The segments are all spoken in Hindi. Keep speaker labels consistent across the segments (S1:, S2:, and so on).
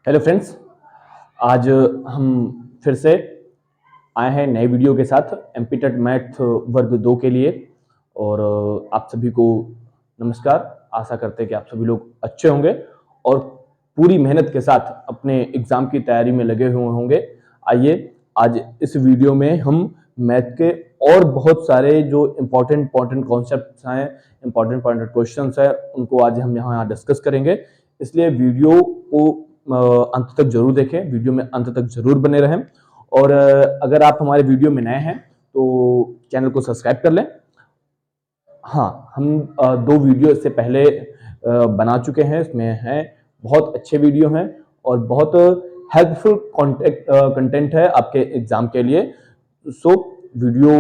S1: हेलो फ्रेंड्स, आज हम फिर से आए हैं नए वीडियो के साथ एमपीटेट मैथ वर्ग 2 के लिए। और आप सभी को नमस्कार। आशा करते हैं कि आप सभी लोग अच्छे होंगे और पूरी मेहनत के साथ अपने एग्जाम की तैयारी में लगे हुए होंगे। आइए आज इस वीडियो में हम मैथ के और बहुत सारे जो इम्पोर्टेंट कॉन्सेप्ट्स हैं, इम्पोर्टेंट क्वेश्चंस हैं, उनको आज हम यहाँ डिस्कस करेंगे। इसलिए वीडियो को अंत तक जरूर देखें, वीडियो में अंत तक जरूर बने रहें। और अगर आप हमारे वीडियो में नए हैं तो चैनल को सब्सक्राइब कर लें। हाँ, हम 2 वीडियो इससे पहले बना चुके हैं, इसमें हैं बहुत अच्छे वीडियो हैं और बहुत हेल्पफुल कंटेंट है आपके एग्जाम के लिए। सो वीडियो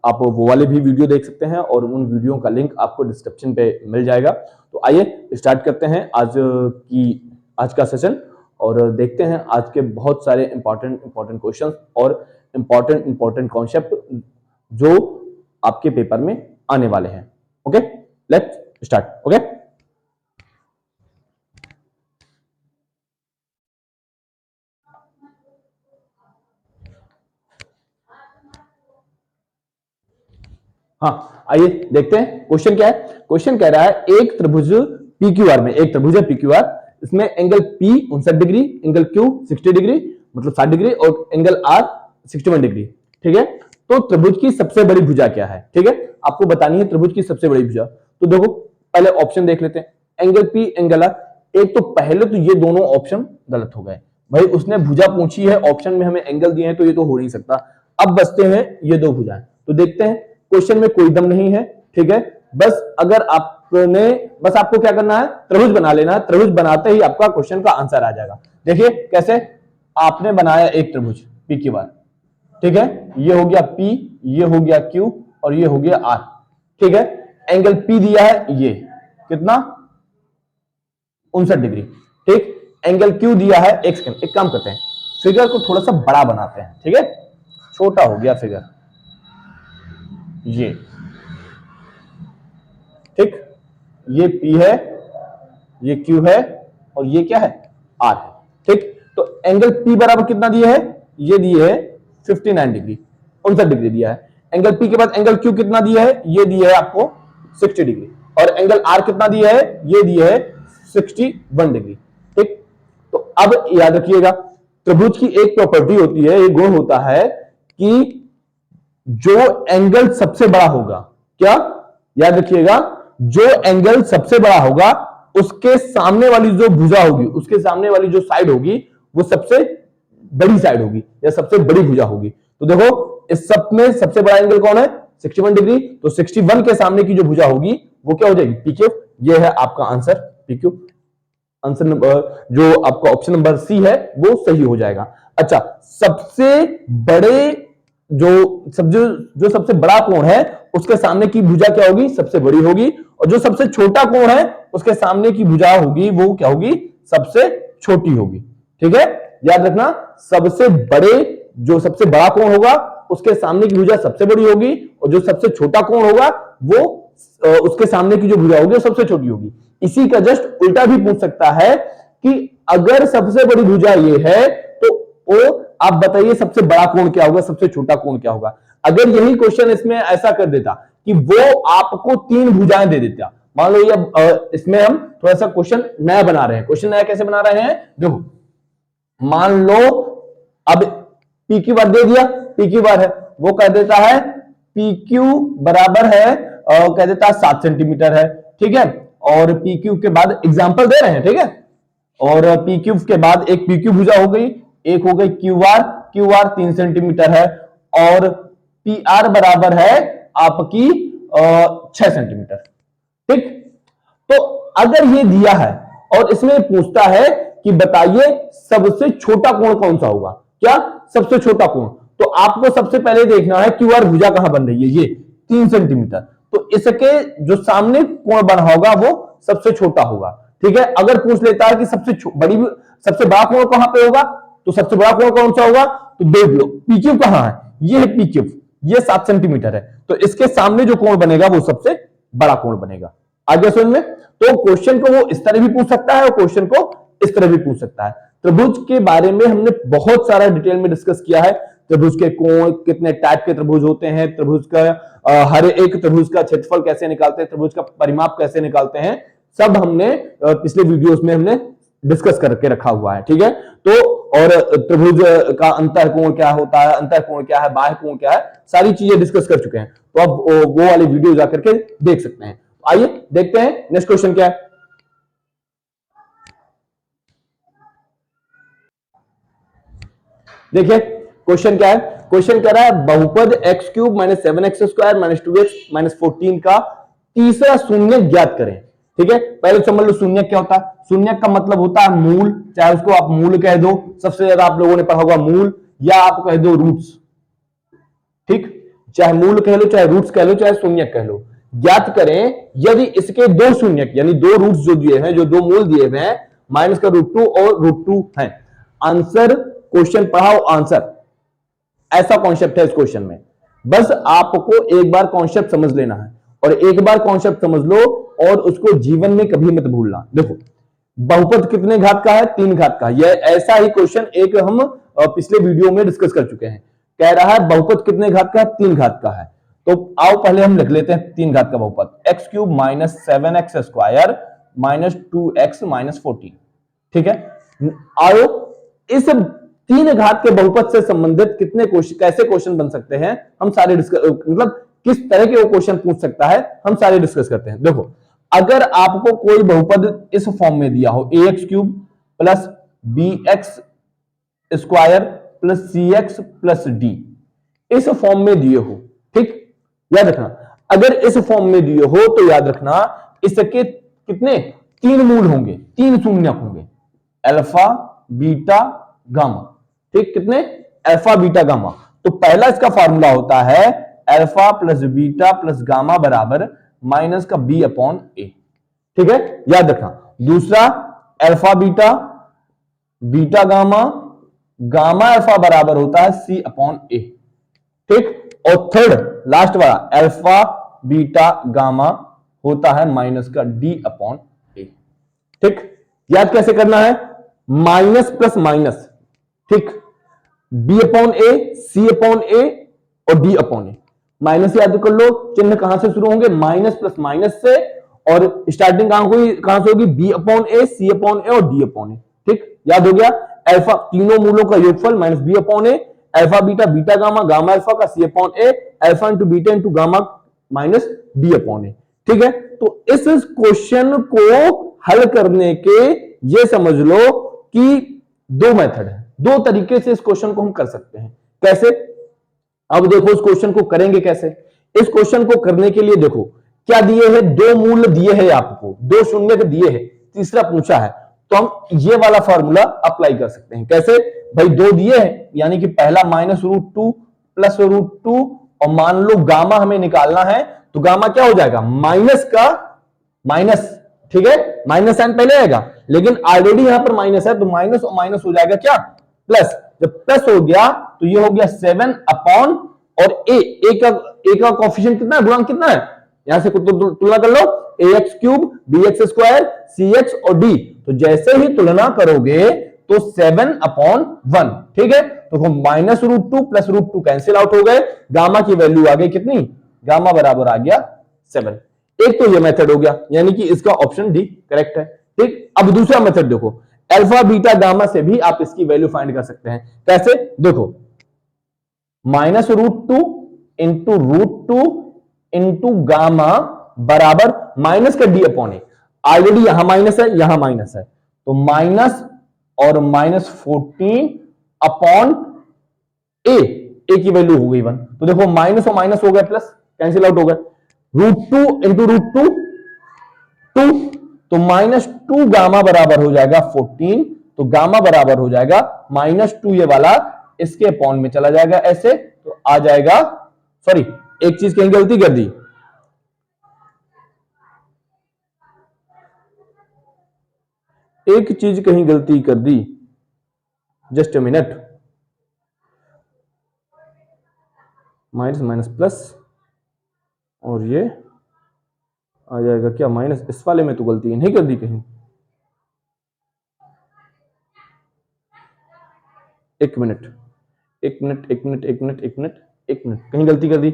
S1: आप वो वाले भी वीडियो देख सकते हैं और उन वीडियो का लिंक आपको डिस्क्रिप्शन पे मिल जाएगा। तो आइए स्टार्ट करते हैं आज का सेशन और देखते हैं आज के बहुत सारे इंपॉर्टेंट क्वेश्चंस और इंपॉर्टेंट कॉन्सेप्ट जो आपके पेपर में आने वाले हैं। Okay, let's start. ओके, हाँ आइए देखते हैं क्वेश्चन क्या है। क्वेश्चन कह रहा है एक त्रिभुज PQR में, एक त्रिभुज है PQR, इसमें angle P 59 degree, angle Q 60 degree मतलब 60 डिग्री और एंगल R 61 डिग्री। ठीक है, तो त्रिभुज की सबसे बड़ी भुजा क्या है? ठीक है, आपको बतानी है त्रिभुज की सबसे बड़ी भुजा। तो देखो पहले ऑप्शन देख लेते हैं, एंगल P एंगल R। एक तो पहले तो ये दोनों ऑप्शन गलत हो गए भाई, उसने भुजा पूछी है, ऑप्शन में हमें एंगल दिए हैं, तो ये तो हो नहीं सकता। अब बचते हैं ये दो भुजाएं, तो देखते हैं। क्वेश्चन में कोई दम नहीं है, ठीक है, बस आपको क्या करना है, त्रिभुज बना लेना है। त्रिभुज बनाते ही आपका क्वेश्चन का आंसर आ जाएगा। देखिए कैसे, आपने बनाया एक त्रिभुज PQR, ठीक है, ये हो गया P, ये हो गया Q और ये हो गया R। ठीक है, एंगल P दिया है ये कितना 59 डिग्री। ठीक, एंगल Q दिया है एक काम करते हैं, फिगर को थोड़ा सा बड़ा बनाते हैं। ठीक है, छोटा हो गया फिगर ये, ठीक, ये P है, ये Q है और ये क्या है R है। ठीक, तो एंगल P बराबर कितना दिया है, ये दिए है 59 डिग्री, 59 डिग्री दिया है। एंगल P के बाद एंगल Q कितना दिया है, ये दिया है आपको 60 डिग्री और एंगल R कितना दिया है, ये दिया है 61 डिग्री। ठीक, तो अब याद रखिएगा त्रिभुज की एक प्रॉपर्टी होती है, एक गुण होता है कि जो एंगल सबसे बड़ा होगा, क्या याद रखिएगा, जो एंगल सबसे बड़ा होगा उसके सामने वाली जो भुजा होगी, उसके सामने वाली जो साइड होगी वो सबसे बड़ी साइड होगी या सबसे बड़ी भुजा होगी। तो देखो इस सब में सबसे बड़ा एंगल कौन है, 61 डिग्री, तो 61 के सामने की जो भुजा होगी वो क्या हो जाएगी, PQ। ये है आपका आंसर PQ। आंसर नंबर जो आपका ऑप्शन नंबर C है वो सही हो जाएगा। अच्छा, सबसे बड़े जो सबसे बड़ा कोण है उसके सामने की भुजा क्या होगी, सबसे बड़ी होगी, और जो सबसे छोटा कोण है उसके सामने की भुजा होगी वो क्या होगी, सबसे छोटी होगी। ठीक है, याद रखना, सबसे सबसे बड़ा कोण होगा उसके सामने की भुजा सबसे बड़ी होगी और जो सबसे छोटा कोण होगा वो उसके सामने की जो भुजा होगी वो सबसे छोटी होगी। इसी का जस्ट उल्टा भी पूछ सकता है कि अगर सबसे बड़ी भुजा ये है तो वो आप बताइए सबसे बड़ा कोण क्या होगा, सबसे छोटा कोण क्या होगा। अगर यही क्वेश्चन इसमें ऐसा कर देता कि वो आपको 3 भुजाएं दे देता, मान लो ये इसमें हम थोड़ा सा क्वेश्चन नया बना रहे हैं। क्वेश्चन नया कैसे बना रहे हैं, देखो मान लो अब PQ बार दे दिया, PQ बार है, वो कह देता है PQ बराबर है कह देता है 7 सेंटीमीटर है। ठीक है, और PQ के बाद एग्जांपल दे रहे हैं, ठीक है, और PQ के बाद एक PQ भुजा हो गई, एक हो गई QR 3 सेंटीमीटर है और PR बराबर है आपकी 6 सेंटीमीटर। ठीक, तो अगर ये दिया है और इसमें पूछता है कि बताइए सबसे छोटा कोण कौन सा होगा, क्या सबसे छोटा कोण, तो आपको सबसे पहले देखना है QR भुजा कहां बन रही है, ये 3 सेंटीमीटर, तो इसके जो सामने कोण बना होगा वो सबसे छोटा होगा। ठीक है, अगर पूछ लेता है कि सबसे बड़ा कोण कहां पे होगा, तो सबसे बड़ा कोण कौन सा होगा, तो देख लो PQ कहां है, ये है PQ, ये 7 सेंटीमीटर है, तो इसके सामने जो कोण बनेगा वो सबसे बड़ा कोण बनेगा। आगे समझ में, तो क्वेश्चन को वो इस तरह भी पूछ सकता है और क्वेश्चन को इस तरह भी पूछ सकता है। त्रिभुज के बारे में हमने बहुत सारा डिटेल में डिस्कस किया है। त्रिभुज के कोण, कितने टाइप के त्रिभुज होते हैं, त्रिभुज का हर एक त्रिभुज का क्षेत्रफल कैसे निकालते हैं, त्रिभुज का परिमाप कैसे निकालते हैं, सब हमने पिछले वीडियोस में हमने डिस्कस करके रखा हुआ है। ठीक है, तो और त्रिभुज का अंतःकोण क्या होता है, अंतःकोण क्या है, बाह्य कोण क्या है, सारी चीजें डिस्कस कर चुके हैं। तो अब वो वाली वीडियो जाकर के देख सकते हैं। आइए देखते हैं नेक्स्ट क्वेश्चन क्या है। देखिए क्वेश्चन क्या है। क्वेश्चन कह रहा है बहुपद x cube minus 7x² minus 2x minus 14 का तीसरा शून्य ज्ञात करें। ठीक है, पहले समझ लो शून्य क्या होता है। शून्य का मतलब होता है मूल, चाहे उसको आप मूल कह दो, सबसे ज्यादा आप लोगों ने पढ़ा होगा मूल, या आप कह दो रूट्स। ठीक, चाहे मूल कह लो, चाहे रूट्स कह लो, चाहे शून्य कह लो। ज्ञात करें यदि इसके दो शून्य यानी दो रूट्स जो दिए हैं, जो दो मूल दिए हुए हैं, माइनस का √2 और √2 है। आंसर, क्वेश्चन पढ़ाओ आंसर, ऐसा कॉन्सेप्ट है इस क्वेश्चन में। बस आपको एक बार कॉन्सेप्ट समझ लेना है, और एक बार कॉन्सेप्ट समझ लो और उसको जीवन में कभी मत भूलना। देखो बहुपद कितने घात का है, 3 घात का। यह ऐसा ही क्वेश्चन एक हम पिछले वीडियो में डिस्कस कर चुके हैं। कह रहा है बहुपद कितने घात का है, 3 घात का है। तो आओ पहले हम लिख लेते हैं 3 घात का बहुपद, x cube minus 7x² minus 2x minus 14। ठीक है, आओ इस 3 घात के बहुपद से संबंधित कितने क्वेश्चन, कैसे क्वेश्चन बन सकते हैं, हम सारे मतलब किस तरह के वो क्वेश्चन पूछ सकता है, हम सारे डिस्कस करते हैं। देखो अगर आपको कोई बहुपद इस फॉर्म में दिया हो, ax cube plus bx square plus cx plus d, इस फॉर्म में दिए हो, ठीक, याद रखना, अगर इस फॉर्म में दिए हो तो याद रखना इसके कितने 3 मूल होंगे, 3 शून्यक होंगे, अल्फा बीटा गामा। ठीक, कितने, अल्फा बीटा गामा। तो पहला इसका फॉर्मूला होता है alpha plus beta plus gamma बराबर माइनस का b अपॉन ए। ठीक है, याद रखना। दूसरा alpha beta, beta gamma, gamma alpha बराबर होता है c अपॉन ए। ठीक, और थर्ड लास्ट वाला अल्फा बीटा गामा होता है माइनस का d अपॉन ए। ठीक, याद कैसे करना है, माइनस प्लस माइनस। ठीक, b अपॉन ए, c अपॉन ए और d अपॉन ए। माइनस याद कर लो, चिन्ह कहां से शुरू होंगे, माइनस प्लस माइनस से, और स्टार्टिंग कहां से होगी, b अपॉन ए, c अपॉन ए और d अपॉन ए। ठीक, याद हो गया, अल्फा तीनों मूलों का योगफल minus b upon A, alpha beta beta gamma, gamma alpha का c upon A, alpha into beta into gamma minus d upon A. ठीक है, तो इस क्वेश्चन को हल करने के ये समझ लो कि 2 मेथड है, 2 तरीके से इस क्वेश्चन को हम कर सकते हैं। कैसे, अब देखो इस क्वेश्चन को करेंगे कैसे। इस क्वेश्चन को करने के लिए देखो क्या दिए हैं, 2 मूल दिए हैं आपको, 2 शून्य दिए हैं, तीसरा पूछा है, तो हम ये वाला फॉर्मूला अप्लाई कर सकते हैं। कैसे भाई, 2 दिए हैं यानी कि पहला -√2 प्लस √2, और मान लो गामा हमें निकालना है, तो गामा क्या हो जाएगा, माइनस का माइनस। ठीक है, माइनस साइन पहले आएगा, लेकिन ऑलरेडी यहां पर माइनस है, तो माइनस और माइनस हो जाएगा क्या, प्लस। जब प्लस हो गया तो ये हो गया 7 अपॉन, और ए का कॉफिशिएंट कितना है, गुणांक कितना है, यहां से तुलना कर लो, ax cube bx square cx और d। तो जैसे ही तुलना करोगे तो 7 अपॉन 1। ठीक है, तो -√2 प्लस √2 कैंसिल आउट हो गए, गामा की वैल्यू आ गई कितनी, गामा बराबर आ गया 7। एक तो ये मेथड हो गया, यानी कि इसका ऑप्शन डी करेक्ट है। ठीक, अब दूसरा मेथड देखो, अल्फा बीटा गामा से भी आप इसकी वैल्यू फाइंड कर सकते हैं। कैसे, देखो -√2 इंटू √2 इंटू गामा बराबर माइनस का डी अपॉन ए। ऑलरेडी यहां माइनस है, यहां माइनस है, तो माइनस और -14 अपॉन ए की वैल्यू हो गई 1। तो देखो माइनस और माइनस हो गया प्लस, कैंसिल आउट हो गया, √2 इंटू √2 2, तो -2 गामा बराबर हो जाएगा 14, तो गामा बराबर हो जाएगा -2, ये वाला इसके अपॉन में चला जाएगा ऐसे, तो आ जाएगा, सॉरी एक चीज कहीं गलती कर दी, एक चीज कहीं गलती कर दी, just a minute, minus minus plus, और ये आ जाएगा क्या माइनस, इस वाले में तो गलती नहीं कर दी कहीं, एक मिनट एक मिनट एक मिनट एक मिनट एक मिनट एक मिनट, कहीं गलती कर दी।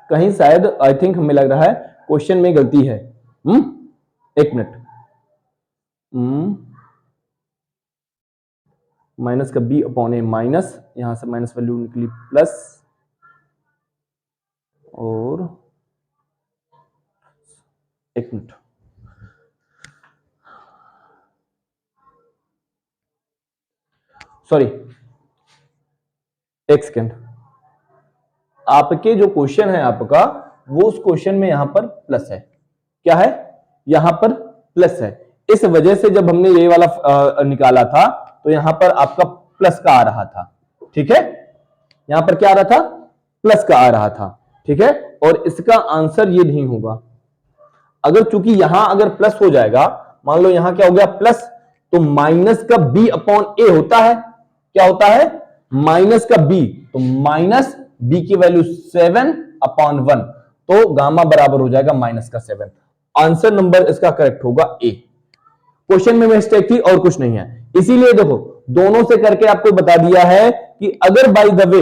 S1: कहीं शायद आई थिंक हमें लग रहा है क्वेश्चन में गलती है। एक मिनट। माइनस का बी अपॉन ए माइनस, यहां से माइनस वैल्यू निकली प्लस, और एक मिनट, सॉरी एक सेकेंड। आपके जो क्वेश्चन है आपका, वो उस क्वेश्चन में यहां पर प्लस है। क्या है? यहां पर प्लस है। इस वजह से जब हमने ये वाला निकाला था तो यहां पर आपका प्लस का आ रहा था। ठीक है, यहां पर क्या आ रहा था? प्लस का आ रहा था। ठीक है, और इसका आंसर ये नहीं होगा। अगर चूंकि यहां अगर प्लस हो जाएगा, मान लो यहां क्या हो गया प्लस, तो माइनस का बी अपॉन ए होता है। क्या होता है? माइनस का बी, तो माइनस बी की वैल्यू 7 अपॉन 1, तो गामा बराबर हो जाएगा माइनस का 7। आंसर नंबर इसका करेक्ट होगा ए। क्वेश्चन में मिस्टेक थी और कुछ नहीं है। इसीलिए देखो दोनों से करके आपको बता दिया है कि अगर बाय द वे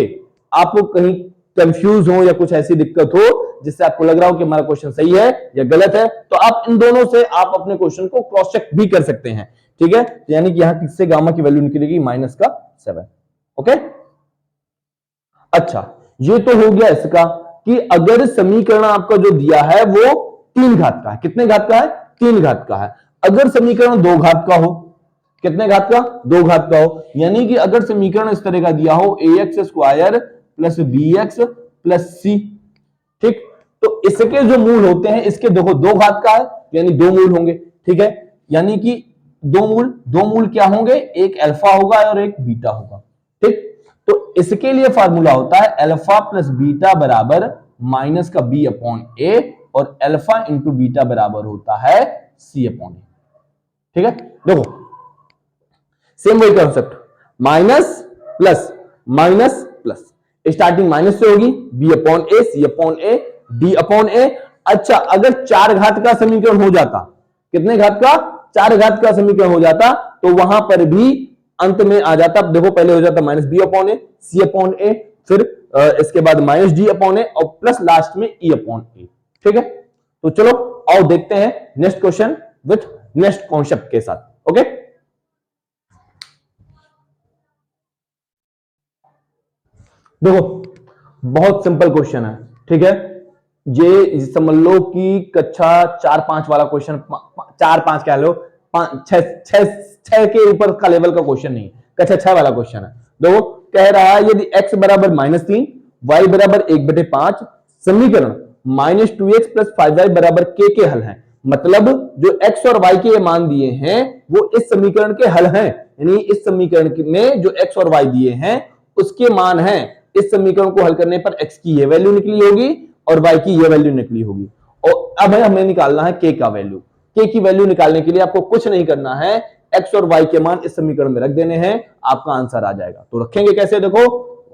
S1: आपको कहीं कंफ्यूज हो या कुछ ऐसी दिक्कत हो जिससे आपको लग रहा हो कि हमारा क्वेश्चन सही है या गलत है, तो आप इन दोनों से आप अपने क्वेश्चन को क्रॉस चेक भी कर सकते हैं। ठीक है, यानी कि यहां किससे गामा की वैल्यू निकलेगी? माइनस का 7। ओके, अच्छा ये तो हो गया इसका कि अगर समीकरण आपका जो दिया है वो 3 घात का है। कितने घात का है? 3 घात का है। अगर समीकरण 2 घात का हो, कितने घात का? 2 घात का हो, यानी कि अगर समीकरण इस तरह का दिया हो ax square plus bx plus c, ठीक, तो इसके जो मूल होते हैं, इसके देखो 2 घात का है यानी 2 मूल होंगे। ठीक है, यानी कि 2 मूल क्या होंगे? एक अल्फा होगा और एक बीटा होगा। ठीक, तो इसके लिए फार्मूला होता है अल्फा प्लस बीटा बराबर माइनस का बी अपॉन ए, और अल्फा इंटू बीटा बराबर होता है सी अपॉन ए। ठीक है, देखो सेम वही concept, minus plus minus plus, starting minus से होगी, बी अपॉन ए, सी अपॉन ए, डी अपॉन ए। अच्छा अगर 4 घात का समीकरण हो जाता, कितने घात का? 4 घात का समीकरण हो जाता, तो वहां पर भी अंत में आ जाता, देखो पहले हो जाता माइनस बी अपॉन ए, सी अपॉन ए, फिर इसके बाद माइनस डी अपॉन ए, और प्लस लास्ट में ई अपॉन ए। ठीक है, तो चलो आओ देखते हैं next question with next concept के साथ। ओके, देखो बहुत सिंपल क्वेश्चन है। ठीक है, ये समझ लो कि कक्षा 4-5 वाला क्वेश्चन, 4-5 कह लो, 5-6 के ऊपर का लेवल का क्वेश्चन नहीं, कक्षा 6 वाला क्वेश्चन है। देखो कह रहा है यदि x बराबर -3, y बराबर 1/5, समीकरण -2x प्लस 5y बराबर k के हल हैं। मतलब जो x और y के ये मान दिए हैं वो इस समीकरण के हल हैं, यानी इस समीकरण में जो x और y दिए हैं उसके मान हैं। इस समीकरण को हल करने पर x की ये वैल्यू निकली होगी और y की ये वैल्यू निकली होगी। और अब हमें निकालना है k का वैल्यू। k की वैल्यू निकालने के लिए आपको कुछ नहीं करना है, x और y के मान इस समीकरण में रख देने हैं, आपका आंसर आ जाएगा। तो रखेंगे कैसे? देखो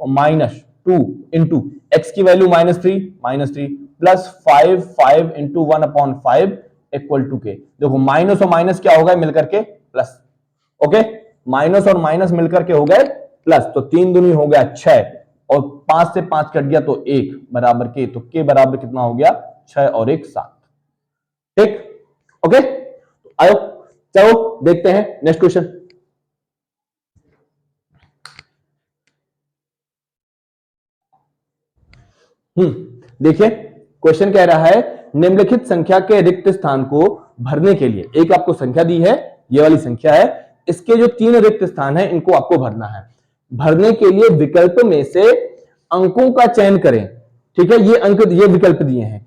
S1: -2 इंटू x की value -3 plus 5 into 1/5 equal to k। देखो माइनस और माइनस क्या होगा मिलकर के? प्लस। ओके, माइनस और माइनस मिलकर के हो गए प्लस, तो 3 दूनी हो गया 6, और 5 से 5 कट गया तो 1 बराबर के, तो के बराबर कितना हो गया? 6 और 1 7। ठीक, ओके, आयो चलो देखते हैं नेक्स्ट क्वेश्चन। देखिए क्वेश्चन कह रहा है निम्नलिखित संख्या के रिक्त स्थान को भरने के लिए, एक आपको संख्या दी है, ये वाली संख्या है, इसके जो 3 रिक्त स्थान है इनको आपको भरना है। भरने के लिए विकल्प में से अंकों का चयन करें। ठीक है, ये अंक, ये विकल्प दिए हैं,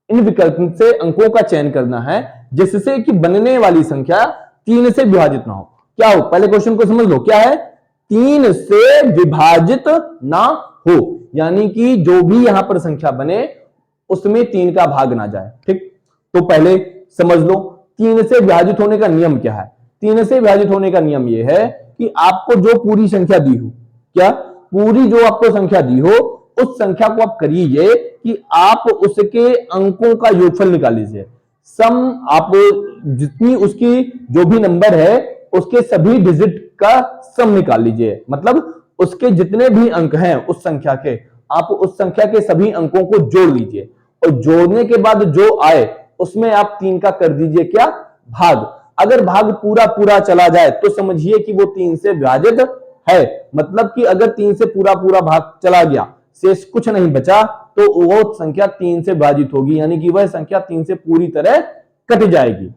S1: इन विकल्प से अंकों का चयन करना है जिससे कि बनने वाली संख्या 3 से विभाजित ना हो। क्या हो? पहले क्वेश्चन को समझ लो, क्या है? 3 से विभाजित ना हो, यानी कि जो भी यहां पर संख्या बने उसमें 3 का भाग ना जाए। ठीक, तो पहले समझ लो 3 से विभाजित होने का नियम क्या है। 3 से विभाजित होने का नियम यह है कि आपको जो पूरी संख्या दी हो, क्या पूरी जो आपको संख्या दी हो उस संख्या को आप करिए कि आप उसके अंकों का योगफल निकाल लीजिए। सम आप जितनी उसकी जो भी नंबर है उसके सभी डिजिट का सम निकाल लीजिए, मतलब उसके जितने भी अंक हैं उस संख्या के, आप उस संख्या के सभी अंकों को जोड़ लीजिए और जोड़ने के बाद जो आए उसमें आप 3 का कर दीजिए क्या, भाग। अगर भाग पूरा पूरा चला जाए तो समझिए कि वो 3 से विभाजित है, मतलब कि अगर 3 से पूरा पूरा भाग चला गया, शेष कुछ नहीं बचा, तो वो संख्या 3 से विभाजित होगी, यानी कि वह संख्या 3 से पूरी तरह कट जाएगी।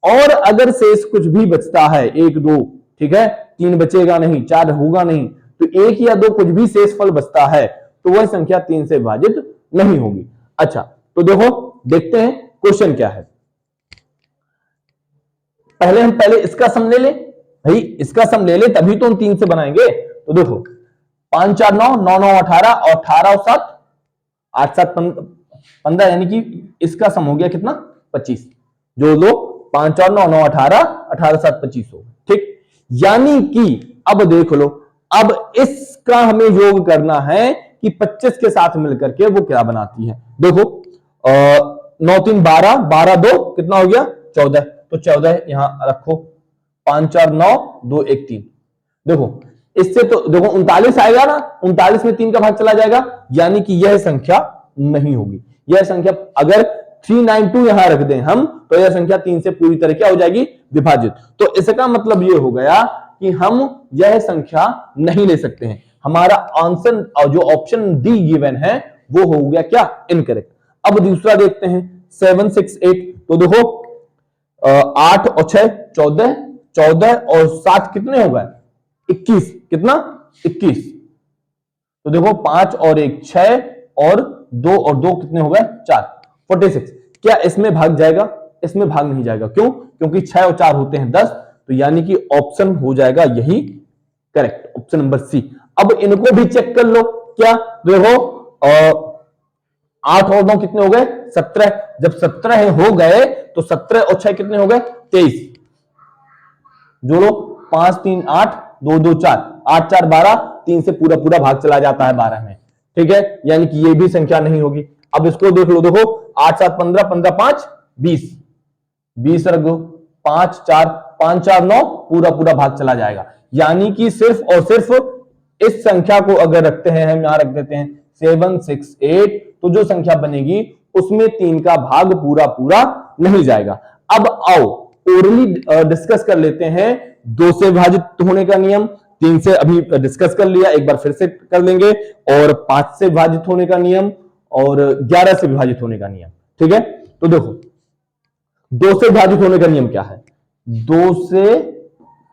S1: और अगर शेष कुछ भी बचता है, 1 2, ठीक है, 3 बचेगा नहीं, 4 होगा नहीं, तो 1 या 2 कुछ भी शेषफल बचता है तो वह संख्या 3 से विभाजित नहीं होगी। अच्छा, तो देखो देखते हैं क्वेश्चन क्या है। पहले इसका सम ले ले भाई, इसका सम ले ले तभी तो हम 3 से बनाएंगे। तो देखो 5 4 9, 9 9 18 और 18 और 7 8 7 15, यानी कि इसका सम हो गया कितना, 25। जो लो 5 और 9 9 18, 18 7 25 हो, ठीक। यानी कि अब देख लो, अब इसका हमें योग करना है कि 25 के साथ मिलकर के वो क्या बनाती है। देखो 9 3 12, 12 2 कितना हो गया, 14, तो 14 यहां रखो, 5 4 9 2 1 3। देखो इससे तो देखो 39 आएगा ना, 39 में 3 का भाग चला जाएगा, यानी कि यह संख्या नहीं होगी। यह संख्या अगर 392 यहां रख दें हम, तो यह संख्या 3 से पूरी तरह क्या हो जाएगी, विभाजित। तो इसका मतलब यह हो गया कि हम यह संख्या नहीं ले सकते हैं। हमारा आंसर जो ऑप्शन डी गिवन है वो हो गया क्या, इनकरेक्ट। अब दूसरा देखते हैं 7 6 8। तो देखो 8 और 6 14, 14 और 7 कितने हो गए, 21, कितना 21। तो देखो 5 और 1 6 और 2 और 2 कितने हो गए, 4, 46। क्या इसमें भाग जाएगा, इसमें भाग नहीं जाएगा, क्यों, क्योंकि 6 और 4 होते हैं 10, तो यानी कि ऑप्शन हो जाएगा यही करेक्ट, ऑप्शन नंबर सी। अब इनको भी चेक कर लो, क्या देखो 8 और 9 कितने हो गए, 17। जब 17 हो गए तो 17 और 6 कितने हो गए, 23। जोड़ो 5 3 8, 2 2 4, 8 4 12, 3 से पूरा पूरा भाग चला जाता है 12 में, ठीक है, यानी कि ये भी संख्या नहीं होगी। अब इसको देख लो, देखो 8 7 15, 15 5 20, 20 रख दो, 5 4 5 4 9, पूरा पूरा भाग चला जाएगा। यानी कि सिर्फ और सिर्फ इस संख्या को अगर रखते हैं, हम यहां रख देते हैं 7 6 8, तो जो संख्या बनेगी उसमें 3 का भाग पूरा पूरा नहीं जाएगा। अब आओ ओरली डिस्कस कर लेते हैं 2 से विभाजित होने का नियम। 3 से अभी डिस्कस कर लिया, एक बार फिर से कर लेंगे, और 5 से विभाजित होने का नियम और 11 से विभाजित होने का नियम, ठीक है। तो देखो 2 से विभाजित होने का नियम क्या है, 2 से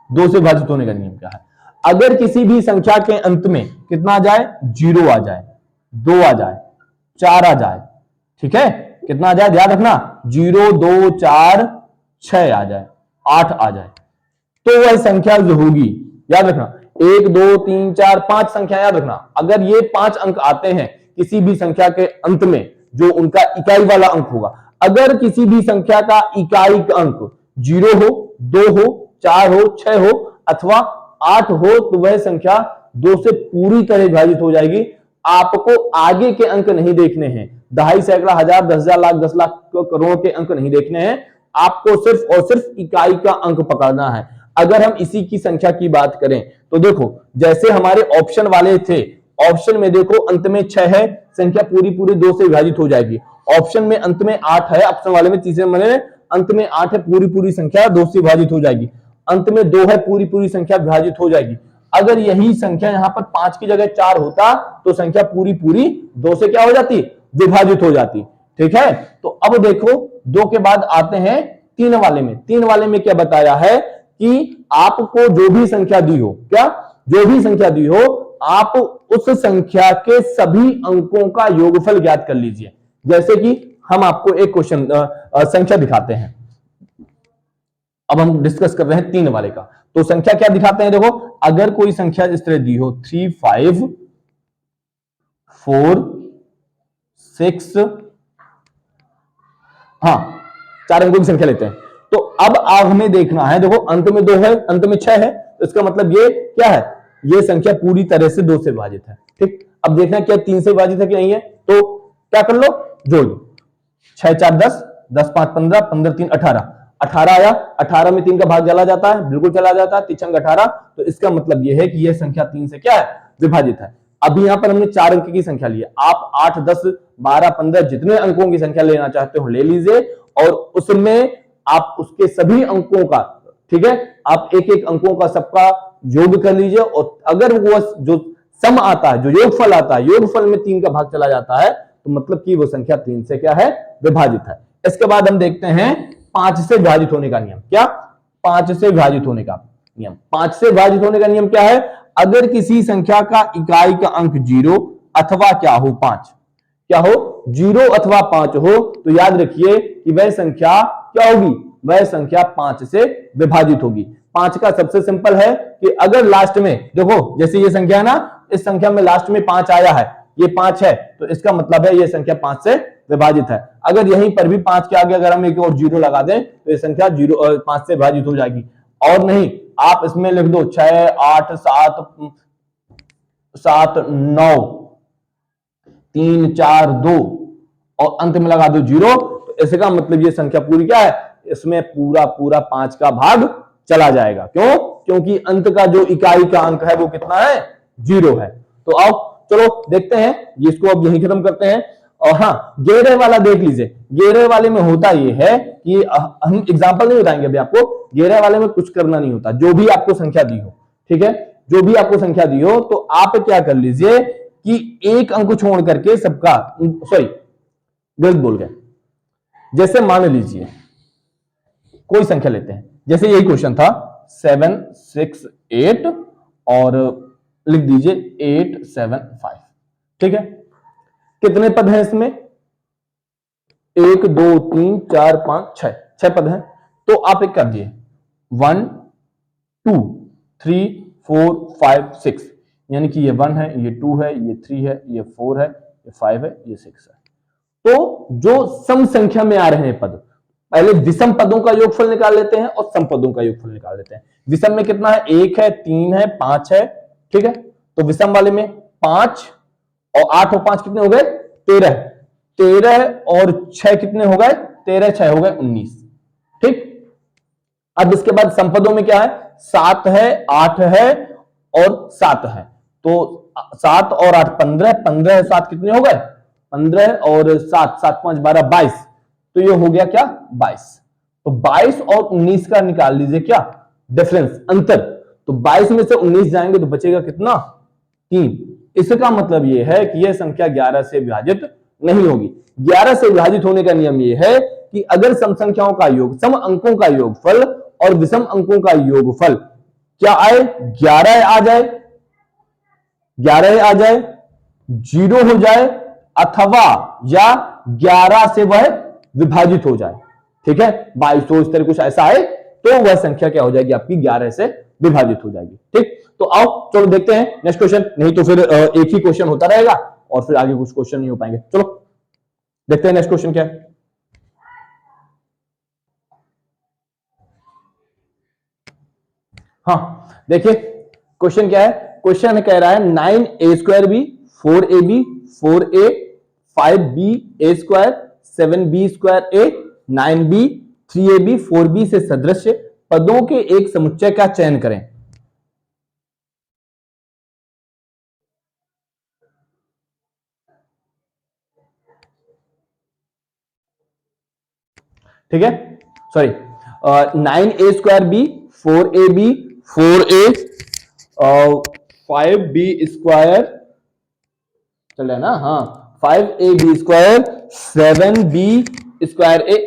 S1: विभाजित होने का नियम क्या है, अगर किसी भी संख्या के अंत में कितना आ जाए, 0 आ जाए, 2 आ जाए, 4 आ जाए, ठीक है, कितना आ जाए ध्यान रखना, 0 2 4 6 आ जाए, 8 आ जाए, तो वह संख्या जो होगी, याद रखना 1 2 3 4 5 संख्या याद रखना, अगर ये 5 अंक आते हैं किसी भी संख्या के अंत में, जो उनका इकाई वाला अंक होगा, अगर किसी भी संख्या का इकाई का अंक 0 हो, 2 हो, 4 हो, 6 हो अथवा 8 हो, तो वह संख्या 2 से पूरी तरह विभाजित हो जाएगी। आपको आगे के अंक नहीं देखने हैं, दहाई सैकड़ा हजार 10,000 लाख 10 लाख करोड़ के अंक नहीं देखने हैं, आपको सिर्फ और सिर्फ इकाई का अंक पकड़ना है। अगर हम इसी की संख्या की बात करें तो देखो जैसे हमारे ऑप्शन वाले थे, ऑप्शन में देखो अंत में 6 है, संख्या पूरी पूरी 2 से विभाजित हो जाएगी। ऑप्शन में अंत में 8 है, ऑप्शन वाले में तीसरे वाले में अंत में 8 है, पूरी पूरी संख्या 2 से विभाजित हो जाएगी। अंत में 2 है, पूरी पूरी संख्या विभाजित हो जाएगी। अगर यही संख्या यहां पर 5 की जगह 4 होता तो संख्या पूरी पूरी 2 से क्या हो जाती, विभाजित हो जाती, ठीक है। तो अब देखो 2 के बाद आते हैं 3 वाले में। 3 वाले में क्या बताया है कि आपको जो भी संख्या दी हो, क्या जो भी संख्या दी हो, आप उस संख्या के सभी अंकों का योगफल ज्ञात कर लीजिए। जैसे कि हम आपको एक क्वेश्चन संख्या दिखाते हैं, अब हम डिस्कस कर रहे हैं 3 वाले का। तो संख्या क्या दिखाते हैं, देखो अगर कोई संख्या इस तरह दी हो 3 5 4 6, हाँ 4 अंकों की संख्या लेते हैं। तो अब आप हमें देखना है, देखो अंत में 2 है, अंत में 6 है, तो इसका मतलब ये क्या है, ये संख्या पूरी तरह से 2 से विभाजित है, ठीक। अब देखना क्या 3 से विभाजित है कि नहीं है, तो क्या कर लो, जोड़ दो, 6 4 10, 10 5 15, 15 3 18, 18 आया, 18 में 3 का भाग चला जाता है, बिल्कुल चला जाता है, तिचंग 18। तो इसका मतलब यह है कि यह संख्या 3 से क्या है, विभाजित है। अभी यहां पर हमने 4 अंक की संख्या ली है, आप 8 10 12 15 जितने अंकों की संख्या लेना चाहते हो ले लीजिए, और उसमें आप उसके सभी अंकों का, ठीक है, आप एक एक अंकों का सबका योग कर लीजिए, और अगर वो जो सम आता है, जो योगफल आता है, योगफल में 3 का भाग चला जाता है, तो मतलब कि वो संख्या 3 से क्या है, विभाजित है। इसके बाद हम देखते हैं 5 से विभाजित होने का नियम। क्या? 5 से विभाजित होने का नियम। 5 से विभाजित होने का नियम क्या है? अगर किसी संख्या का इकाई का अंक 0 अथवा क्या हो 5, क्या हो 0 अथवा 5 हो, तो याद रखिए कि वह संख्या क्या होगी, वह संख्या 5 से विभाजित होगी। 5 का सबसे सिंपल है कि अगर लास्ट में देखो, जैसे ये संख्या है ना, इस संख्या में लास्ट में 5 आया है, ये 5 है, तो इसका मतलब है ये संख्या 5 से विभाजित है। अगर यहीं पर भी 5 के आगे अगर हम एक और 0 लगा दें, तो ये संख्या 5 से विभाजित हो जाएगी। और नहीं, आप इसमें लिख दो 6 8 7 9 3 4 2 और अंत में लगा दो 0, तो इसका मतलब ये संख्या पूरी क्या है, इसमें पूरा पूरा 5 का भाग चला जाएगा। क्यों? क्योंकि अंत का जो इकाई का अंक है वो कितना है, 0 है। तो आओ चलो देखते हैं, इसको अब यहीं खत्म करते हैं। और हाँ, गहरे वाला देख लीजिए। गहरे वाले में होता यह है कि हम एग्जांपल नहीं बताएंगे अभी आपको, गहरे वाले में कुछ करना नहीं होता, जो भी आपको संख्या दी हो, ठीक है, जो भी आपको संख्या दी हो, तो आप क्या कर लीजिए कि एक अंक छोड़ करके सबका, सॉरी गलत बोल गए, जैसे मान लीजिए कोई संख्या लेते हैं, जैसे यही क्वेश्चन था 7 6 8 और लिख दीजिए 8 7 5, ठीक है। कितने पद हैं इसमें? 1 2 3 4 5 6 पद हैं। तो आप एक कर दिए 1 2 3 4 5 6, यानी कि ये 1 है, ये 2 है, ये 3 है, ये 4 है, ये 5 है, ये 6 है। तो जो सम संख्या में आ रहे हैं पद, पहले विषम पदों का योगफल निकाल लेते हैं और सम पदों का योगफल निकाल लेते हैं। विषम में कितना है? 1 है, 3 है, 5 है, ठीक है। तो विषम वाले में 5 और 8 और 5 कितने हो गए? 13। 13 और 6 कितने हो गए? 13 6 हो गए 19, ठीक। अब इसके बाद संपदों में क्या है? 7 है, 8 है और 7 है। तो 7 और 8 15, 15 7 कितने हो गए? 15 और 7 7 5 12 22, तो ये हो गया क्या? 22। तो 22 और 19 का निकाल लीजिए क्या डिफरेंस, अंतर। तो 22 में से 19 जाएंगे तो बचेगा कितना? 3। इसका मतलब यह है कि यह संख्या 11 से विभाजित नहीं होगी। 11 से विभाजित होने का नियम यह है कि अगर सम संख्याओं का योग, सम अंकों का योगफल और विषम अंकों का योगफल क्या आए? 11 आ जाए, 11 आ जाए, 0 हो जाए, अथवा या 11 से वह विभाजित हो जाए, ठीक है। 2200 इस तरह कुछ ऐसा है, तो वह संख्या क्या हो जाएगी आपकी? 11 से विभाजित हो जाएगी, ठीक। तो आओ चलो देखते हैं नेक्स्ट क्वेश्चन, नहीं तो फिर एक ही क्वेश्चन होता रहेगा और फिर आगे कुछ क्वेश्चन नहीं हो पाएंगे। चलो देखते हैं नेक्स्ट क्वेश्चन क्या है। हाँ देखिए क्वेश्चन क्या है। क्वेश्चन कह रहा है 9a² b 4ab 4a 5ba² 7b² a 9b 3ab 4b से सदृश पदों के एक समुच्चय का चयन करें। ठीक है, sorry 9a² b 4ab 4a 5b² चले ना, हाँ 5ab² 7b² a,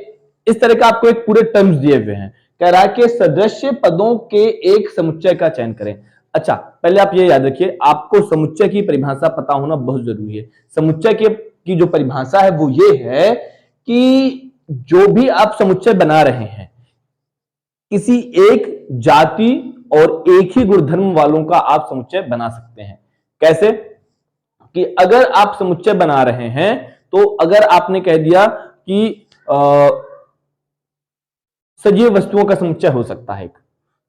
S1: इस तरह का आपको एक पूरे टर्म्स दिए हुए हैं। कह रहा है कि सदृश्य पदों के एक समुच्चय का चयन करें। अच्छा पहले आप ये याद रखिए, आपको समुच्चय की परिभाषा पता होना बहुत जरूरी है। समुच्चय की जो परिभाषा है वो ये है कि जो भी आप समुच्चय बना रहे हैं, किसी एक जाति और एक ही गुणधर्म वालों का आप समुच्चय बना सकते हैं। कैसे? कि अगर आप समुच्चय बना रहे हैं, तो अगर आपने कह दिया कि सजीव वस्तुओं का समुच्चय हो सकता है,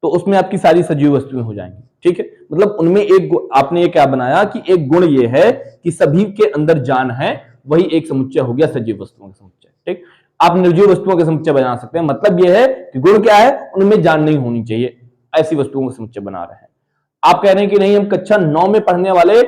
S1: तो उसमें आपकी सारी सजीव वस्तुएं हो जाएंगी, ठीक है। मतलब उनमें एक आपने ये क्या बनाया कि एक गुण ये है कि सभी के अंदर जान है, वही एक समुच्चय हो गया सजीव वस्तुओं का समुच्चय, ठीक। आप निर्जीव वस्तुओं के समुच्चय बना सकते हैं। मतलब यह है कि गुण क्या है, उनमें जान नहीं होनी चाहिए, ऐसी वस्तुओं का समुच्चय बना रहे हैं। आप कह रहे हैं कि नहीं, हम कक्षा 9 में पढ़ने वाले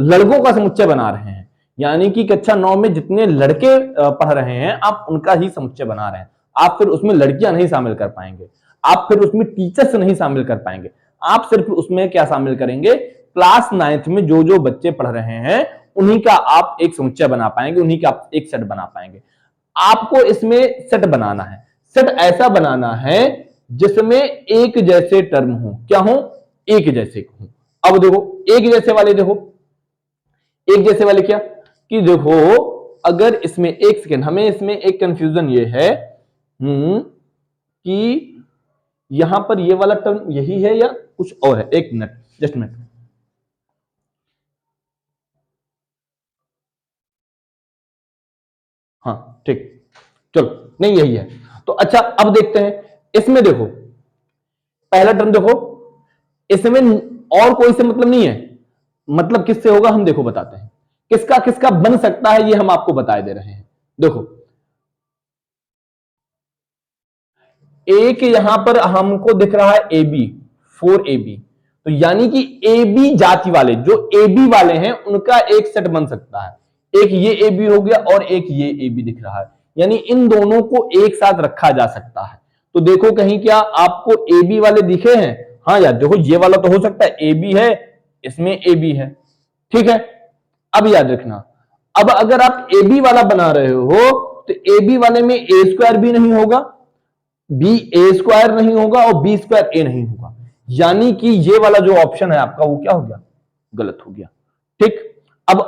S1: लड़कों का समुच्चय बना रहे हैं, यानी कि कक्षा 9 में जितने लड़के पढ़ रहे हैं आप उनका ही समुच्चय बना रहे हैं। आप फिर उसमें लड़कियां नहीं शामिल कर पाएंगे, आप फिर उसमें टीचर्स नहीं शामिल कर पाएंगे, आप सिर्फ उसमें क्या शामिल करेंगे, क्लास 9th में जो जो बच्चे पढ़ रहे हैं उन्हीं का आप एक समुच्चय बना पाएंगे, उन्हीं का आप एक सेट बना पाएंगे। आपको इसमें सेट बनाना है, सेट ऐसा बनाना है जिसमें एक जैसे टर्म हो। क्या हो? एक जैसे हो। अब देखो एक जैसे वाले, देखो एक जैसे वाले क्या कि देखो, अगर इसमें एक सेकेंड, हमें इसमें एक कंफ्यूजन ये है कि यहां पर ये वाला टर्म यही है या कुछ और है। एक मिनट, जस्ट मिनट। हाँ ठीक, चलो, नहीं यही है तो अच्छा। अब देखते हैं इसमें, देखो पहला टर्म देखो, इसमें और कोई से मतलब नहीं है, मतलब किससे होगा हम देखो बताते हैं, किसका किसका बन सकता है ये हम आपको बताए दे रहे हैं। देखो एक यहां पर हमको दिख रहा है ए बी, 4AB, तो यानी कि ए बी जाति वाले, जो ए बी वाले हैं उनका एक सेट बन सकता है। एक ये ए बी हो गया और एक ये ए बी दिख रहा है, यानी इन दोनों को एक साथ रखा जा सकता है। तो देखो कहीं क्या आपको ए बी वाले दिखे हैं? हाँ यार देखो, ये वाला तो हो सकता है, ए बी है, इसमें ए बी है, ठीक है। अब याद रखना, अब अगर आप ए बी वाला बना रहे हो तो ए बी वाले में ए स्क्वायर भी नहीं होगा, बी ए स्क्वायर नहीं होगा और बी स्क्वायर ए नहीं होगा, यानी कि ये वाला जो ऑप्शन है आपका वो क्या हो गया, गलत हो गया। ठीक, अब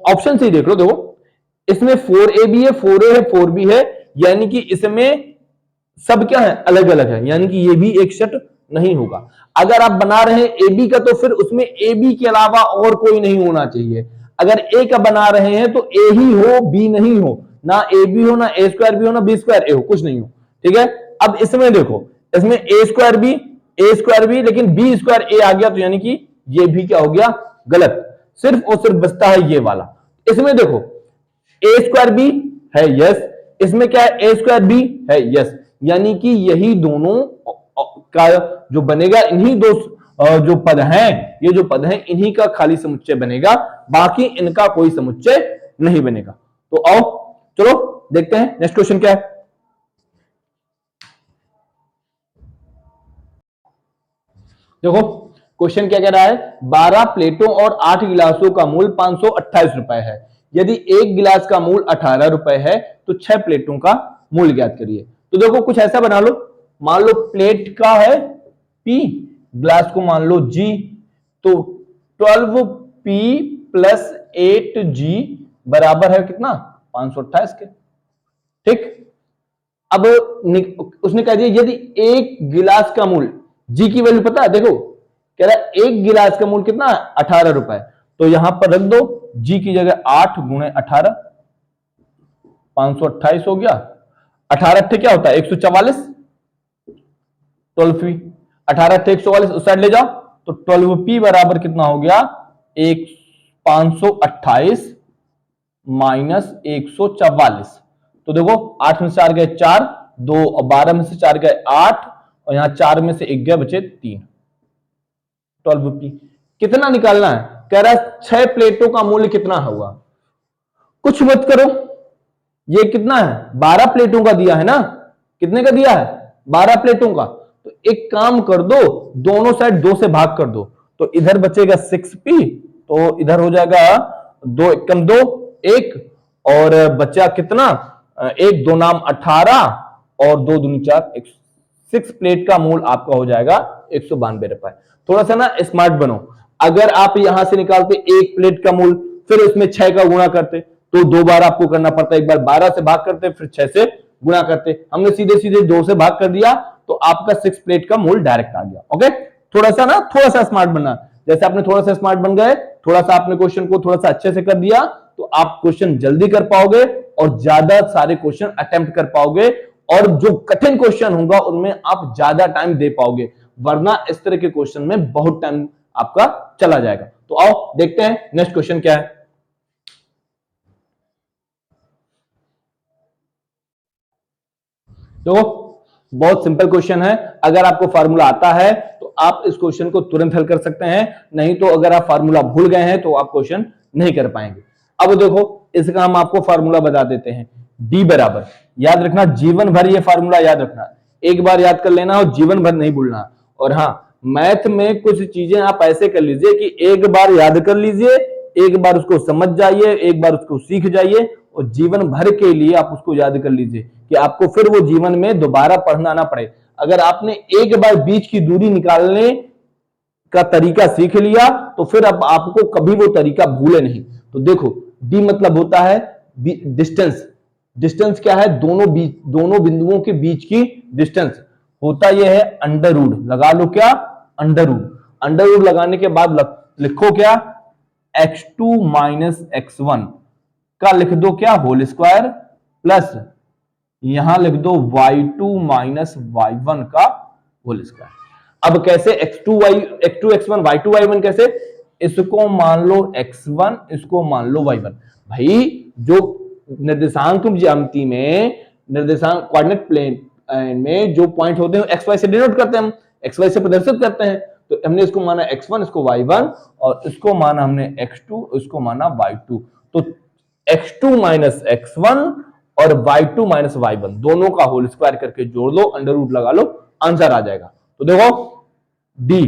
S1: ऑप्शन से ही देख लो, देखो इसमें 4AB है, 4A है, 4B है, यानी कि इसमें सब क्या है, अलग अलग है, यानी कि ये भी एक सेट नहीं होगा। अगर आप बना रहे हैं ए बी का तो फिर उसमें ए बी के अलावा और कोई नहीं होना चाहिए। अगर ए का बना रहे हैं तो ए ही हो, बी नहीं हो, ना ए बी हो, ना ए स्क्वायर बी हो, ना बी स्क्वायर ए हो, कुछ नहीं हो, ठीक है। अब इसमें देखो, इसमें ए स्क्वायर बी लेकिन बी स्क्वायर ए आ गया, तो यानी कि ये भी क्या हो गया, गलत। सिर्फ और सिर्फ बचता है ये वाला। इसमें देखो ए स्क्वायर बी है, यस, इसमें क्या है, ए स्क्वायर बी है, यस, यानी कि यही दोनों का जो बनेगा, इन्हीं दो जो पद हैं, ये जो पद हैं इन्हीं का खाली समुच्चय बनेगा, बाकी इनका कोई समुच्चय नहीं बनेगा। तो आओ चलो देखते हैं नेक्स्ट क्वेश्चन क्या है। देखो क्वेश्चन क्या कह रहा है, 12 प्लेटों और 8 गिलासों का मूल 528 रुपए है। यदि एक गिलास का मूल 18 रुपए है तो 6 प्लेटों का मूल ज्ञात करिए। तो देखो कुछ ऐसा बना लो, मान लो प्लेट का है P, गिलास को मान लो G, तो 12P प्लस 8G बराबर है कितना, 528 के। ठीक, अब उसने कह दिया यदि एक गिलास का मूल, जी की वैल्यू पता है, देखो कह रहा है एक गिलास का मूल कितना है, 18 रुपए, तो यहां पर रख दो जी की जगह 8 गुणे 18, 528 हो गया। 18 थे क्या होता है, 144, 12P, 18 थे 144, उस साइड ले जाओ, तो 12P बराबर कितना हो गया, 528 माइनस 144। तो देखो 8 में से 4 गए 4, 2 और 12 में से 4 गए 8, और यहां 4 में से 1 गया, बचे 3। 12P कितना निकालना है, कह रहा है 6 प्लेटों का मूल्य कितना होगा। कुछ मत करो, ये कितना है, 12 प्लेटों का दिया है ना, कितने का दिया है, 12 प्लेटों का। तो एक काम कर दो, दोनों साइड 2 से भाग कर दो, तो इधर बचेगा 6P, तो इधर हो जाएगा 2 एकम 2 1, और बचा कितना, 1 2 नाम 18 और 2 दूनी 4, 6 प्लेट का मूल आपका हो जाएगा 192 रुपए। थोड़ा सा ना स्मार्ट बनो, अगर आप यहां से निकालते एक प्लेट का मूल, फिर उसमें 6 का गुणा करते, तो 2 बार आपको करना पड़ता, एक बार 12 से भाग करते, फिर 6 से गुणा करते। हमने सीधे सीधे 2 से भाग कर दिया, तो आपका 6 प्लेट का मूल डायरेक्ट आ गया। ओके, थोड़ा सा ना, थोड़ा सा स्मार्ट बनना, जैसे आपने थोड़ा सा स्मार्ट बन गए, थोड़ा सा आपने क्वेश्चन को थोड़ा सा अच्छे से कर दिया, तो आप क्वेश्चन जल्दी कर पाओगे और ज्यादा सारे क्वेश्चन अटेम्प्ट कर पाओगे, और जो कठिन क्वेश्चन होगा उनमें आप ज्यादा टाइम दे पाओगे, वरना इस तरह के क्वेश्चन में बहुत टाइम आपका चला जाएगा। तो आओ देखते हैं नेक्स्ट क्वेश्चन क्या है। तो बहुत सिंपल क्वेश्चन है, अगर आपको फार्मूला आता है तो आप इस क्वेश्चन को तुरंत हल कर सकते हैं, नहीं तो अगर आप फार्मूला भूल गए हैं तो आप क्वेश्चन नहीं कर पाएंगे। अब देखो इसका हम आपको फार्मूला बता देते हैं। डी बराबर, याद रखना जीवन भर ये फार्मूला याद रखना, एक बार याद कर लेना और जीवन भर नहीं भूलना। और हाँ, मैथ में कुछ चीजें आप ऐसे कर लीजिए कि एक बार याद कर लीजिए, एक बार उसको समझ जाइए, एक बार उसको सीख जाइए और जीवन भर के लिए आप उसको याद कर लीजिए कि आपको फिर वो जीवन में दोबारा पढ़ना ना पड़े। अगर आपने एक बार बीच की दूरी निकालने का तरीका सीख लिया तो फिर अब आपको कभी वो तरीका भूले नहीं। तो देखो डी मतलब होता है डिस्टेंस। डिस्टेंस क्या है? दोनों बिंदुओं के बीच की डिस्टेंस होता यह है अंडर रूट। लगा लो क्या? Under root. अंडर रूट लगाने के बाद लिखो क्या? x2 माइनस x1 का लिख दो क्या? होल स्क्वायर, प्लस यहां लिख दो y2 माइनस y1 का होल स्क्वायर। अब कैसे? x2 x1 y2 y1 कैसे? इसको मान लो x1, इसको मान लो y1। भाई जो निर्देशांक ज्यामिति में, निर्देशांक कोऑर्डिनेट प्लेन में जो पॉइंट होते हैं एक्स वाई से डिनोट करते हैं, हम एक्स वाई से प्रदर्शित करते हैं। तो हमने इसको माना x1, इसको y1 और इसको माना हमने x2, इसको माना y2। तो x2 माइनस x1 और y2 माइनस y1 दोनों का होल स्क्वायर करके जोड़ लो, अंडर रूट लगा लो, आंसर आ जाएगा। तो देखो डी,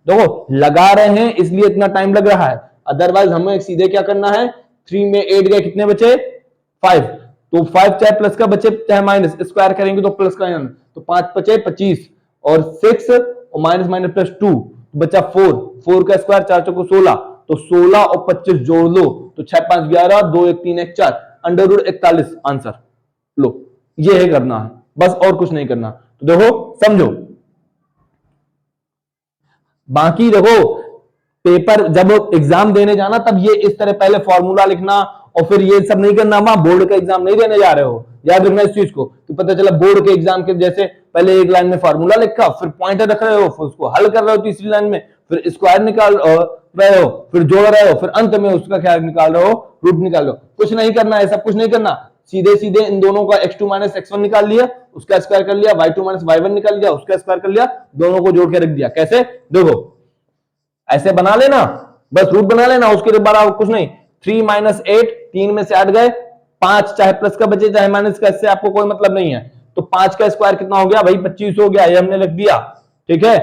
S1: देखो लगा रहे हैं इसलिए इतना टाइम लग रहा है, अदरवाइज हमें सीधे क्या करना है? 3 में 8 गए, कितने बचे? 5। तो 5 चाहे प्लस का बचे चाहे माइनस, स्क्वायर करेंगे तो प्लस का, तो 5 बचे 25 और 6 और माइनस माइनस प्लस 2 बचा 4। 4 का स्क्वायर 4 चौको 16, तो 16 और 25 जोड़ लो तो 6 5 11, 2 1 3 1 4, अंडर रूट 41 आंसर। लो ये है करना है, बस और कुछ नहीं करना। तो देखो समझो, बाकी देखो पेपर जब एग्जाम देने जाना तब ये इस तरह पहले फॉर्मूला लिखना और फिर ये सब नहीं करना। वहां बोर्ड का एग्जाम नहीं देने जा रहे हो, याद रखना इस चीज को। तो पता चला बोर्ड के एग्जाम के जैसे पहले एक लाइन में फॉर्मूला लिखा, फिर पॉइंटर रख रहे हो, फिर उसको हल कर रहे हो तीसरी लाइन में, फिर स्क्वायर निकाल रहे हो, फिर जोड़ रहे हो, फिर अंत में उसका क्या निकाल रहे हो? रूट निकाल रहे हो। कुछ नहीं करना है, सब कुछ नहीं करना, सीधे सीधे इन दोनों का x2 माइनस x1 निकाल लिया, उसका स्क्वायर कर लिया, y2 माइनस y1 निकाल लिया, उसका स्क्वायर कर लिया, दोनों को जोड़ के रख दिया। कैसे? देखो ऐसे बना लेना, बस रूट बना लेना, उसके बाद कुछ नहीं। 3 माइनस 8, 3 में से 8 गए, 5 चाहे प्लस का बचे चाहे माइनस का, इससे आपको कोई मतलब नहीं है। तो 5 का स्क्वायर कितना हो गया भाई? 25 हो गया, ये हमने लिख दिया, ठीक है।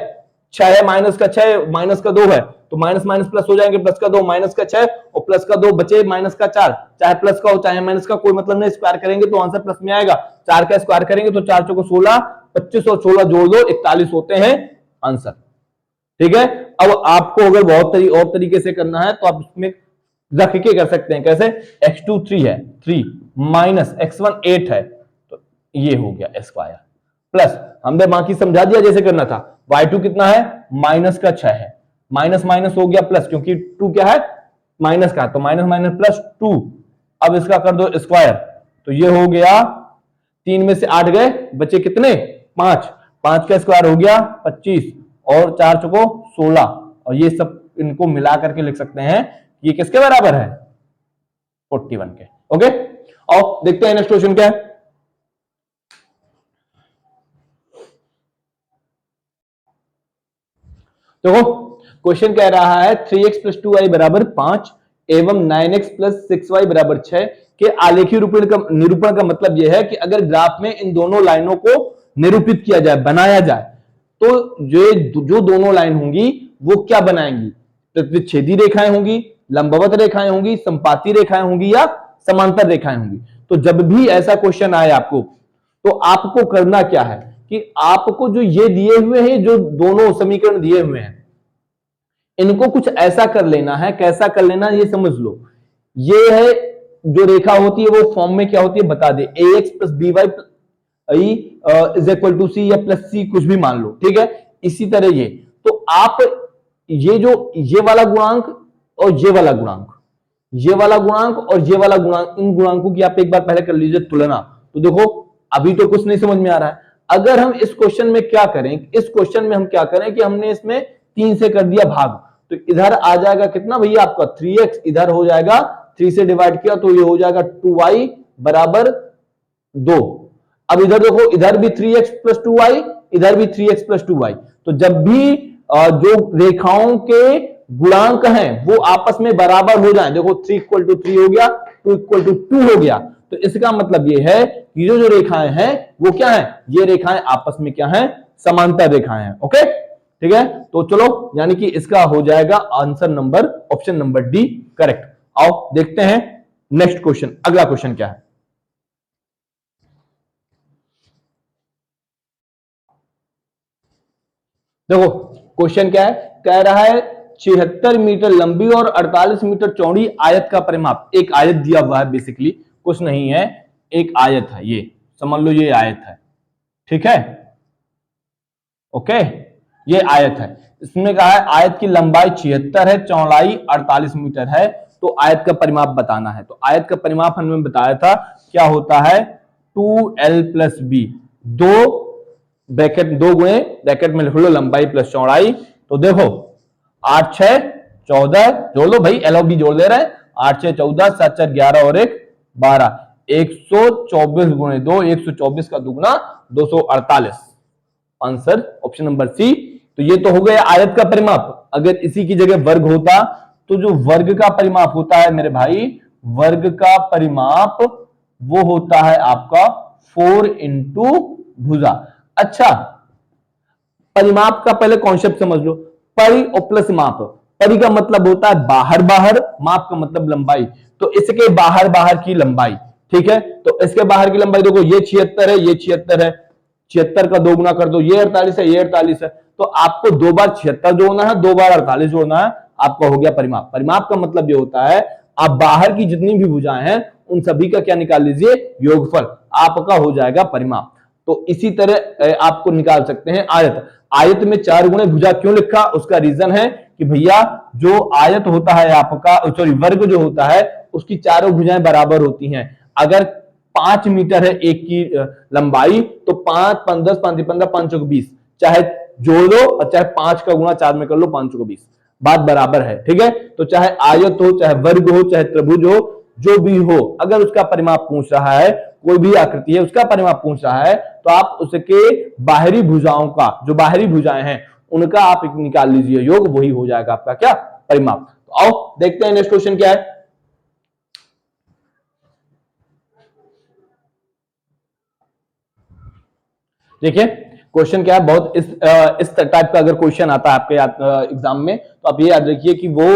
S1: 6 है, माइनस का 6, माइनस का 2 है, तो माइनस माइनस प्लस हो जाएंगे, प्लस का 2, माइनस का 6 और प्लस का 2 बचे, माइनस का 4, चाहे प्लस का हो चाहे माइनस का, कोई मतलब नहीं, स्क्वायर करेंगे तो आंसर प्लस में आएगा। 4 का स्क्वायर करेंगे तो 4 चौको 16, 25 और 16 जोड़ दो 41 होते हैं आंसर, ठीक है। अब आपको अगर बहुत और तरीके से करना है तो आप इसमें रख के कर सकते हैं। कैसे? x2 3 है, 3 माइनस x1 8 है, तो ये हो गया स्क्वायर, प्लस हमने बाकी समझा दिया जैसे करना था। y2 कितना है? माइनस का 6 है, माइनस माइनस हो गया प्लस, क्योंकि 2 क्या है? माइनस का, तो माइनस माइनस प्लस 2। अब इसका कर दो स्क्वायर, तो ये हो गया 3 में से 8 गए, बचे कितने? 5। 5 का स्क्वायर हो गया 25 और 4 चौको 16, और ये सब इनको मिला करके लिख सकते हैं ये किसके बराबर है? 41 के। ओके, और देखते हैं नेक्स्ट क्वेश्चन क्या है। देखो क्वेश्चन कह रहा है 3x प्लस 2y बराबर 5 एवं 9x प्लस 6y बराबर 6 के आलेखीय निरूपण का मतलब यह है कि अगर ग्राफ में इन दोनों लाइनों को निरूपित किया जाए, बनाया जाए, तो जो दोनों लाइन होंगी वो क्या बनाएंगी? प्रतिच्छेदी रेखाएं होंगी, लंबवत रेखाएं होंगी, संपाती रेखाएं होंगी या समांतर रेखाएं होंगी। तो जब भी ऐसा क्वेश्चन आए आपको, तो आपको करना क्या है कि आपको जो ये दिए हुए हैं, जो दोनों समीकरण दिए हुए हैं, इनको कुछ ऐसा कर लेना है। कैसा कर लेना ये समझ लो। ये है जो रेखा होती है वो फॉर्म में क्या होती है बता दे, ax plus B Y is equal to C या प्लस सी, कुछ भी मान लो, ठीक है। इसी तरह ये, तो आप ये वाला गुणांक और ये वाला गुणांक, ये वाला गुणांक और ये वाला गुणांक, इन गुणांकों की आप एक बार पहले कर लीजिए तुलना। तो देखो अभी तो कुछ नहीं समझ में आ रहा है। अगर हम इस क्वेश्चन में क्या करें, इस क्वेश्चन में हम क्या करें कि हमने इसमें 3 से कर दिया भाग, तो इधर आ जाएगा कितना भैया आपका 3x, इधर हो जाएगा 3 से डिवाइड किया तो ये हो जाएगा 2y बराबर 2। अब इधर देखो, इधर भी 3x प्लस 2y, इधर भी 3x प्लस 2y। तो जब भी जो रेखाओं के गुणांक हैं वो आपस में बराबर हो जाएं, देखो 3 इक्वल टू 3 हो गया, 2 इक्वल टू 2 हो गया, तो इसका मतलब ये है कि जो जो रेखाएं हैं वो क्या है, ये रेखाएं आपस में क्या है, समांतर रेखाएं हैं। ओके, ठीक है, तो चलो, यानी कि इसका हो जाएगा answer number option number D correct. आओ देखते हैं नेक्स्ट क्वेश्चन, अगला क्वेश्चन क्या है। देखो क्वेश्चन क्या है, कह रहा है 76 मीटर लंबी और 48 मीटर चौड़ी आयत का परिमाप। एक आयत दिया हुआ है, बेसिकली कुछ नहीं है, एक आयत है, ये समझ लो, ये आयत है, ठीक है, ओके, ये आयत है। इसमें कहा है आयत की लंबाई 76 है, चौड़ाई 48 मीटर है, तो आयत का परिमाप बताना है। तो आयत का परिमाप हमने बताया था क्या होता है, 2l प्लस बी, दो ब्रैकेट, दो गुणे ब्रैकेट में लिख लो लंबाई प्लस चौड़ाई। तो देखो 8 6 14, जोड़ लो भाई, एल और बी जोड़ ले रहे हैं, 8 6 14, 7 4 11 और 1 12, 124 गुणे 2, 124 का दुगना 248, आंसर ऑप्शन नंबर सी। तो ये तो हो गया आयत का परिमाप। अगर इसी की जगह वर्ग होता तो जो वर्ग का परिमाप होता है मेरे भाई, वर्ग का परिमाप वो होता है आपका 4 इंटू भुजा। अच्छा, परिमाप का पहले कॉन्सेप्ट समझ लो, परि और प्लस माप। परि का मतलब होता है बाहर बाहर, माप का मतलब लंबाई, तो इसके बाहर बाहर की लंबाई, ठीक है, तो इसके बाहर की लंबाई देखो, ये 76 है, ये 76 है, 76 का 2 गुना कर दो, ये 48 है, ये 48 है, तो आपको 2 बार 76 जोड़ना है, 2 बार 48 जोड़ना है, आपका हो गया परिमाप। परिमाप का मतलब ये होता है आप बाहर की जितनी भी भुजाएं हैं उन सभी का क्या निकाल लीजिए, योगफल, आपका हो जाएगा परिमाप। तो इसी तरह आपको निकाल सकते हैं आयत। आयत में 4 गुणे भुजा क्यों लिखा, उसका रीजन है कि भैया जो आयत होता है आपका, सॉरी वर्ग जो होता है उसकी चारों भुजाएं बराबर होती हैं। अगर 5 मीटर है एक की लंबाई, तो 5 5 10 5 15 5 20, चाहे जोड़ दो और चाहे 5 का गुणा 4 में कर लो, 5 को 20, बात बराबर है, ठीक है। तो चाहे आयत हो, चाहे वर्ग हो, चाहे त्रिभुज हो, जो भी हो, अगर उसका परिमाप पूछ रहा है, कोई भी आकृति है उसका परिमाप पूछ रहा है, तो आप उसके बाहरी भुजाओं का, जो बाहरी भुजाएं हैं उनका आप निकाल लीजिए योग, वही हो जाएगा आपका क्या, परिमाप। तो आओ देखते हैं नेक्स्ट क्वेश्चन क्या है। देखिए क्वेश्चन क्या है, बहुत इस टाइप का अगर क्वेश्चन आता है आपके एग्जाम में, तो आप ये याद रखिए कि वो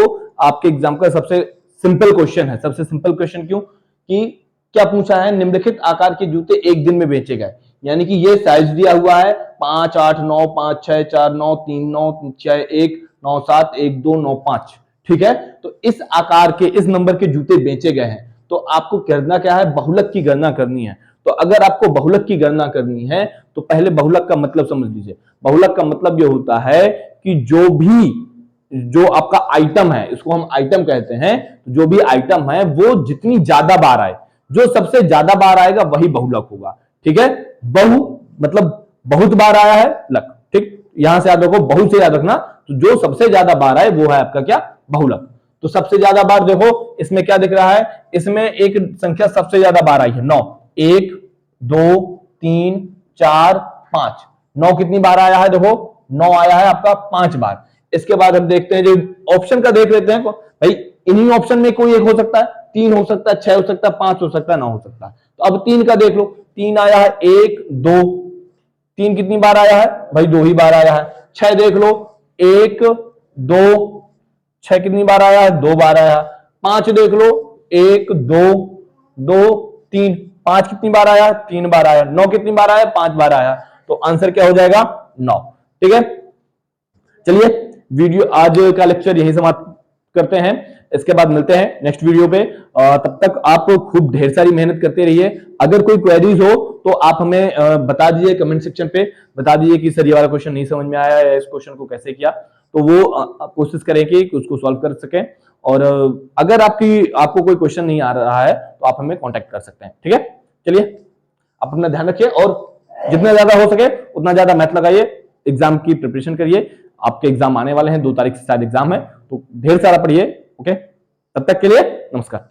S1: आपके एग्जाम का सबसे सिंपल क्वेश्चन है। सबसे सिंपल क्वेश्चन क्यों, कि क्या पूछा है, निम्नलिखित आकार के जूते एक दिन में बेचे गए, यानी कि ये साइज दिया हुआ है 5 8 9 5 6 4 9 3 9 6 1 9 7 1 2 9 5, ठीक है। तो इस आकार के, इस नंबर के जूते बेचे गए हैं, तो आपको करना क्या है, बहुलक की गणना करनी है। तो अगर आपको बहुलक की गणना करनी है तो पहले बहुलक का मतलब समझ लीजिए। बहुलक का मतलब यह होता है कि जो आपका आइटम है, इसको हम आइटम कहते हैं, जो भी आइटम है वो जितनी ज्यादा बार आए, जो सबसे ज्यादा बार आएगा वही बहुलक होगा, ठीक है। बहु मतलब बहुत बार आया है लक, ठीक, यहां से याद रखो, बहु से याद रखना, तो जो सबसे ज्यादा बार आए वो है आपका क्या, बहुलक। तो सबसे ज्यादा बार देखो इसमें क्या दिख रहा है, इसमें एक संख्या सबसे ज्यादा बार आई है 9, 1 2 3 4 5, 9 कितनी बार आया है, देखो 9 आया है आपका 5 बार। इसके बाद हम देखते हैं, जो ऑप्शन का देख लेते हैं भाई, इन्हीं ऑप्शन में कोई एक हो सकता है, 3 हो सकता है, 6 हो सकता है, 5 हो सकता है, 9 हो सकता है। तो अब 3 का देख लो, 3 आया है 1 2, 3 कितनी बार आया है भाई, 2 ही बार आया है। 6 देख लो, 1 2, 6 कितनी बार आया है, 2 बार आया है। 5 देख लो, 1 2 2 3, 5 कितनी बार आया, 3 बार आया। 9 कितनी बार आया, 5 बार आया। तो आंसर क्या हो जाएगा, 9, ठीक है। चलिए वीडियो आज का लेक्चर यही समाप्त करते हैं, इसके बाद मिलते हैं नेक्स्ट वीडियो पे। तब तक आप खूब ढेर सारी मेहनत करते रहिए। अगर कोई क्वेरीज हो तो आप हमें बता दीजिए, कमेंट सेक्शन पे बता दीजिए कि सर ये वाला क्वेश्चन नहीं समझ में आया या इस क्वेश्चन को कैसे किया, तो वो कोशिश करें कि उसको सॉल्व कर सकें। और अगर आपको कोई क्वेश्चन नहीं आ रहा है तो आप हमें कॉन्टेक्ट कर सकते हैं, ठीक है। चलिए आप अपना ध्यान रखिए और जितना ज्यादा हो सके उतना ज्यादा मैथ लगाइए, एग्जाम की प्रिपरेशन करिए। आपके एग्जाम आने वाले हैं, 2 तारीख से शायद एग्जाम है, तो ढेर सारा पढ़िए, ओके। तब तक के लिए नमस्कार।